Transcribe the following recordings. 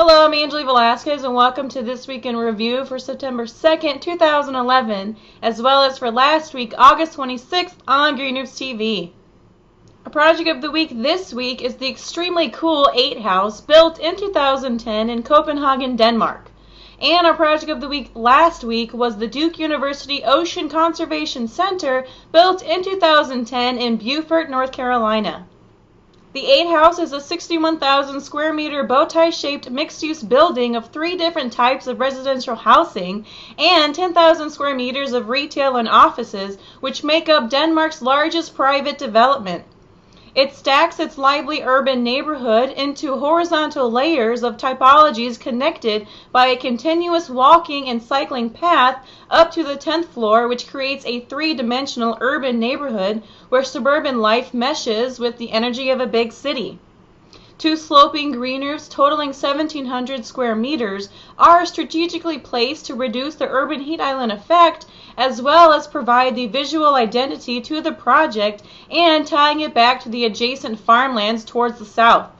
Hello, I'm Angela Velasquez, and welcome to This Week in Review for September 2nd, 2011, as well as for last week, August 26th, on Greenroofs TV. Our project of the week this week is the extremely cool 8 house built in 2010 in Copenhagen, Denmark. And our project of the week last week was the Duke University Ocean Conservation Center built in 2010 in Beaufort, North Carolina. The 8 house is a 61,000 square meter bow tie shaped mixed-use building of 3 different types of residential housing and 10,000 square meters of retail and offices, which make up Denmark's largest private development. It stacks its lively urban neighborhood into horizontal layers of typologies connected by a continuous walking and cycling path up to the 10th floor, which creates a 3-dimensional urban neighborhood where suburban life meshes with the energy of a big city. 2 sloping green roofs totaling 1,700 square meters are strategically placed to reduce the urban heat island effect, as well as provide the visual identity to the project and tying it back to the adjacent farmlands towards the south.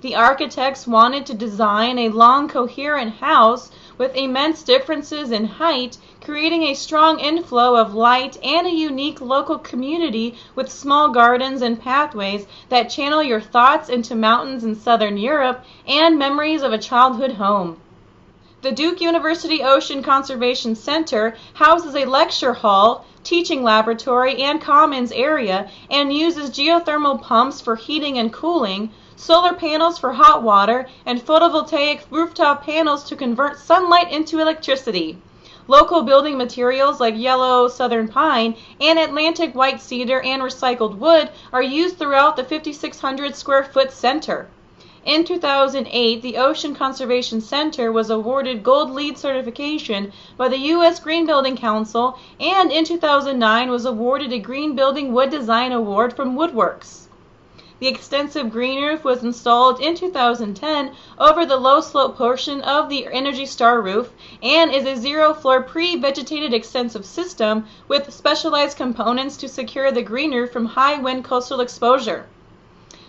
The architects wanted to design a long, coherent house with immense differences in height, creating a strong inflow of light and a unique local community with small gardens and pathways that channel your thoughts into mountains in southern Europe and memories of a childhood home. The Duke University Ocean Conservation Center houses a lecture hall, teaching laboratory, and commons area and uses geothermal pumps for heating and cooling, solar panels for hot water, and photovoltaic rooftop panels to convert sunlight into electricity. Local building materials like yellow southern pine and Atlantic white cedar and recycled wood are used throughout the 5,600 square foot center. In 2008, the Ocean Conservation Center was awarded Gold LEED certification by the U.S. Green Building Council, and in 2009 was awarded a Green Building Wood Design Award from Woodworks. The extensive green roof was installed in 2010 over the low-slope portion of the Energy Star roof and is a zero-floor pre-vegetated extensive system with specialized components to secure the green roof from high-wind coastal exposure.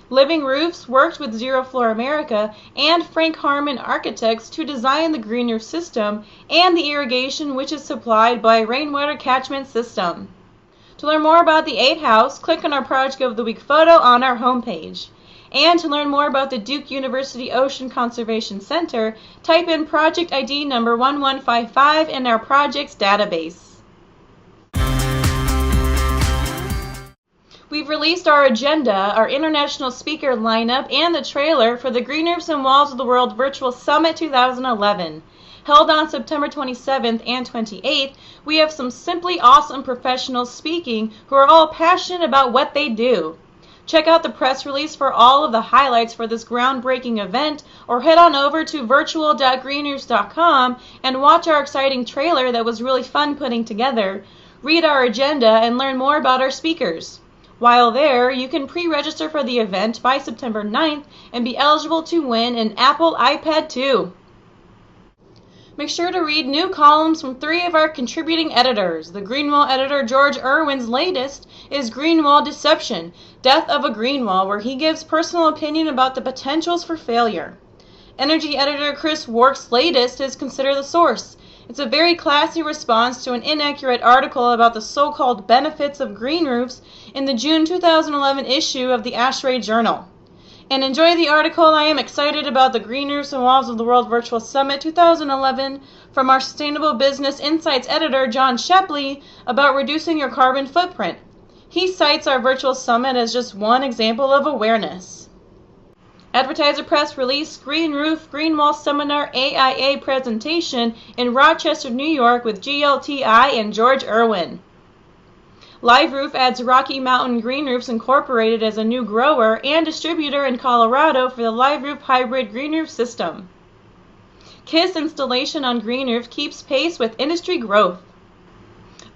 Living Roofs worked with Zero Floor America and Frank Harmon Architects to design the green roof system and the irrigation, which is supplied by a rainwater catchment system. To learn more about the 8 house, click on our Project of the Week photo on our homepage. And to learn more about the Duke University Ocean Conservation Center, type in project ID number 1155 in our projects database. We've released our agenda, our international speaker lineup, and the trailer for the Greenroofs and Walls of the World Virtual Summit 2011. Held on September 27th and 28th, we have some simply awesome professionals speaking who are all passionate about what they do. Check out the press release for all of the highlights for this groundbreaking event, or head on over to virtual.greenroofs.com and watch our exciting trailer that was really fun putting together. Read our agenda and learn more about our speakers. While there, you can pre-register for the event by September 9th and be eligible to win an Apple iPad 2. Make sure to read new columns from 3 of our contributing editors. The Greenwall editor George Irwin's latest is Greenwall Deception, Death of a Greenwall, where he gives personal opinion about the potentials for failure. Energy editor Chris Wark's latest is Consider the Source. It's a very classy response to an inaccurate article about the so-called benefits of green roofs in the June 2011 issue of the ASHRAE Journal. And enjoy the article. I am excited about the Greenroofs and Walls of the World Virtual Summit 2011 from our Sustainable Business Insights editor John Shepley about reducing your carbon footprint. He cites our virtual summit as just one example of awareness. Advertiser Press released Green Roof Green Wall Seminar AIA presentation in Rochester, New York with GLTI and George Irwin. Live Roof adds Rocky Mountain Green Roofs Incorporated as a new grower and distributor in Colorado for the Live Roof hybrid green roof system. KISS installation on green roof keeps pace with industry growth.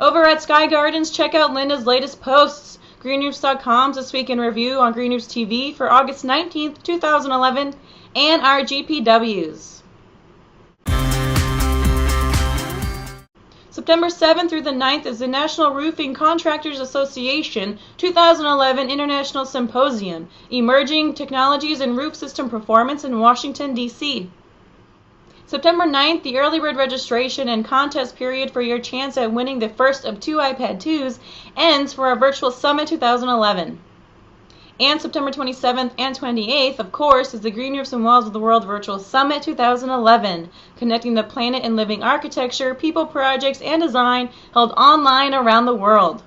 Over at Sky Gardens, check out Linda's latest posts. Greenroofs.com's This Week in Review on Greenroofs TV for August 19th, 2011, and our GPWs. September 7th through the 9th is the National Roofing Contractors Association 2011 International Symposium, Emerging Technologies in Roof System Performance in Washington, D.C. September 9th, the early bird registration and contest period for your chance at winning the first of 2 iPad 2s ends for our virtual Summit 2011. And September 27th and 28th, of course, is the Green Roofs and Walls of the World Virtual Summit 2011, connecting the planet and living architecture, people, projects, and design held online around the world.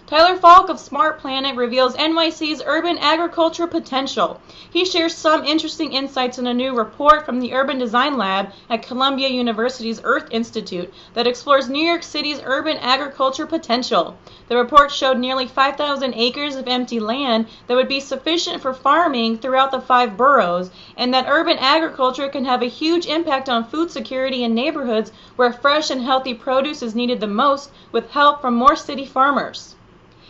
Tyler Falk of SmartPlanet reveals NYC's urban agriculture potential. He shares some interesting insights in a new report from the Urban Design Lab at Columbia University's Earth Institute that explores New York City's urban agriculture potential. The report showed nearly 5,000 acres of empty land that would be sufficient for farming throughout the 5 boroughs, and that urban agriculture can have a huge impact on food security in neighborhoods where fresh and healthy produce is needed the most, with help from more city farmers.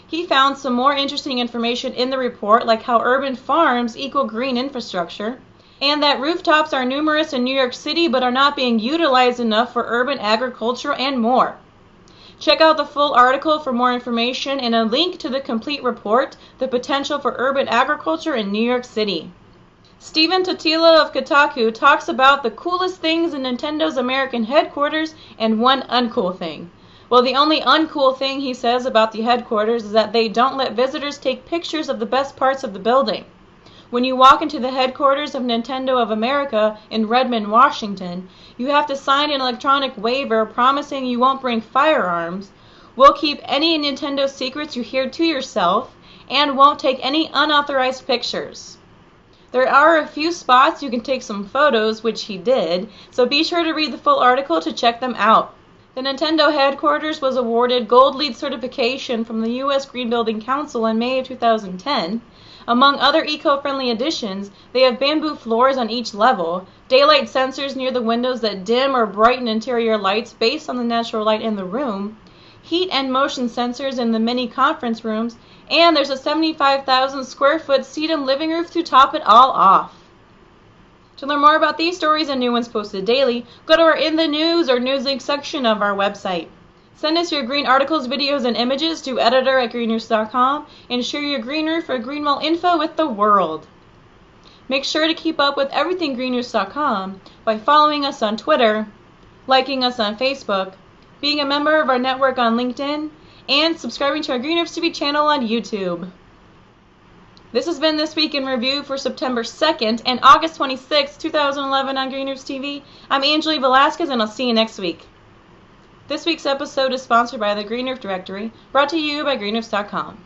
He found some more interesting information in the report, like how urban farms equal green infrastructure, and that rooftops are numerous in New York City but are not being utilized enough for urban agriculture, and more. Check out the full article for more information and a link to the complete report, The Potential for Urban Agriculture in New York City. Stephen Totilo of Kotalou talks about the coolest things in Nintendo's American headquarters and one uncool thing. Well, the only uncool thing he says about the headquarters is that they don't let visitors take pictures of the best parts of the building. When you walk into the headquarters of Nintendo of America in Redmond, Washington, you have to sign an electronic waiver promising you won't bring firearms, will keep any Nintendo secrets you hear to yourself, and won't take any unauthorized pictures. There are a few spots you can take some photos, which he did, so be sure to read the full article to check them out. The Nintendo headquarters was awarded Gold LEED certification from the U.S. Green Building Council in May of 2010. Among other eco-friendly additions, they have bamboo floors on each level, daylight sensors near the windows that dim or brighten interior lights based on the natural light in the room, heat and motion sensors in the many conference rooms, and there's a 75,000 square foot seat-in living roof to top it all off. To learn more about these stories and new ones posted daily, go to our In the News or Newslinks section of our website. Send us your green articles, videos, and images to editor@greenroofs.com and share your green roof or green wall info with the world. Make sure to keep up with everything greenroofs.com by following us on Twitter, liking us on Facebook, being a member of our network on LinkedIn, and subscribing to our Green Roofs TV channel on YouTube. This has been This Week in Review for September 2nd and August 26, 2011 on Green Roofs TV. I'm Angeli Velasquez, and I'll see you next week. This week's episode is sponsored by the Green Roof Directory, brought to you by greenroofs.com.